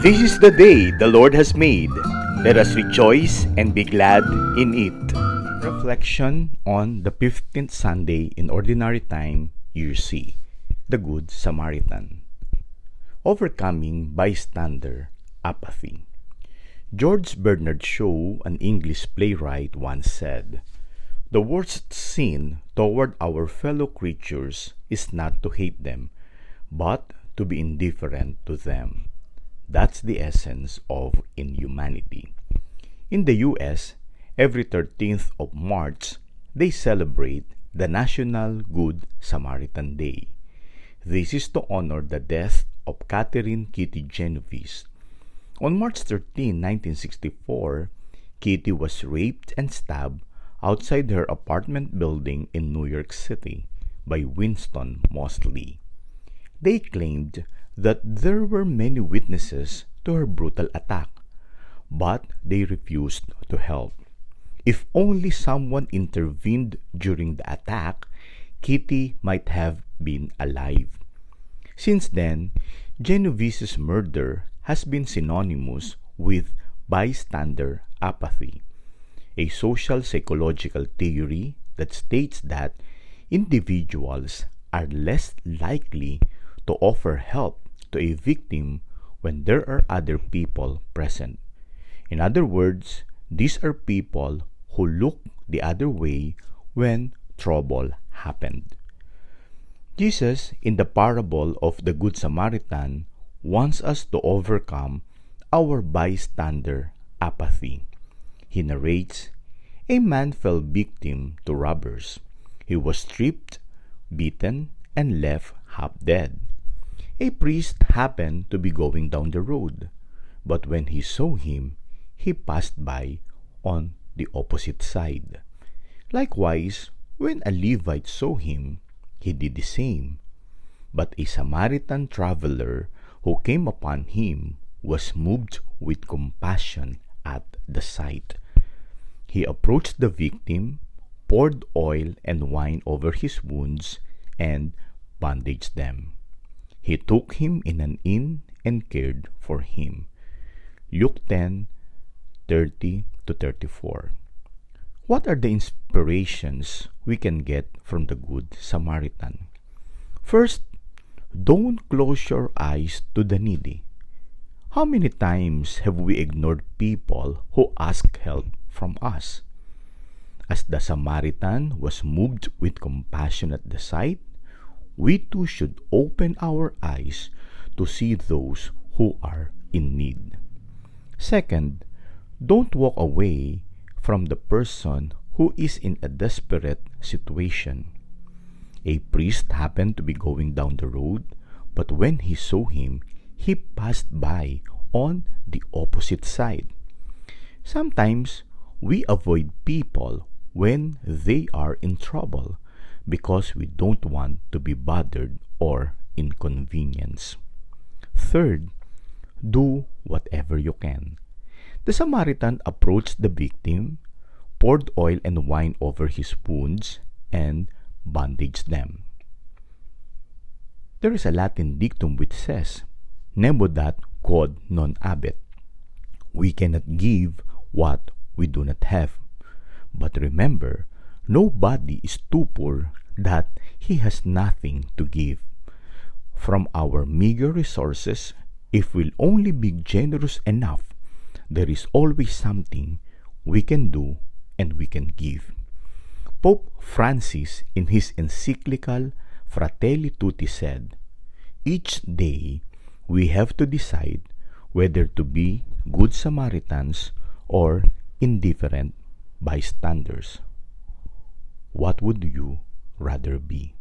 This is the day the Lord has made. Let us rejoice and be glad in it. Reflection on the 15th Sunday in Ordinary Time, Year C, the Good Samaritan. Overcoming bystander apathy. George Bernard Shaw, an English playwright, once said, "The worst sin toward our fellow creatures is not to hate them, but to be indifferent to them." That's the essence of inhumanity. In the US, every 13th of March, they celebrate the National Good Samaritan Day. This is to honor the death of Catherine Kitty Genovese. On March 13, 1964, Kitty was raped and stabbed outside her apartment building in New York City by Winston Moseley. They claimed that there were many witnesses to her brutal attack, but they refused to help. If only someone intervened during the attack, Kitty might have been alive. Since then, Genovese's murder has been synonymous with bystander apathy, a social psychological theory that states that individuals are less likely to offer help to a victim when there are other people present. In other words, these are people who look the other way when trouble happened. Jesus, in the parable of the Good Samaritan, wants us to overcome our bystander apathy. He narrates, "A man fell victim to robbers. He was stripped, beaten, and left half dead. A priest happened to be going down the road, but when he saw him, he passed by on the opposite side. Likewise, when a Levite saw him, he did the same. But a Samaritan traveler who came upon him was moved with compassion at the sight. He approached the victim, poured oil and wine over his wounds, and bandaged them. He took him in an inn and cared for him." Luke 10:30-34. What are the inspirations we can get from the Good Samaritan? First, don't close your eyes to the needy. How many times have we ignored people who ask help from us? As the Samaritan was moved with compassion at the sight, we too should open our eyes to see those who are in need. Second, don't walk away from the person who is in a desperate situation. A priest happened to be going down the road, but when he saw him, he passed by on the opposite side. Sometimes we avoid people when they are in trouble because we don't want to be bothered or inconvenienced. Third, do whatever you can. The Samaritan approached the victim, poured oil and wine over his wounds, and bandaged them. There is a Latin dictum which says, "Nemodat quod non habet." We cannot give what we do not have. But remember, nobody is too poor that he has nothing to give. From our meager resources, if we'll only be generous enough, there is always something we can do and we can give. Pope Francis, in his encyclical Fratelli Tutti, said, "Each day we have to decide whether to be good Samaritans or indifferent bystanders." What would you rather be?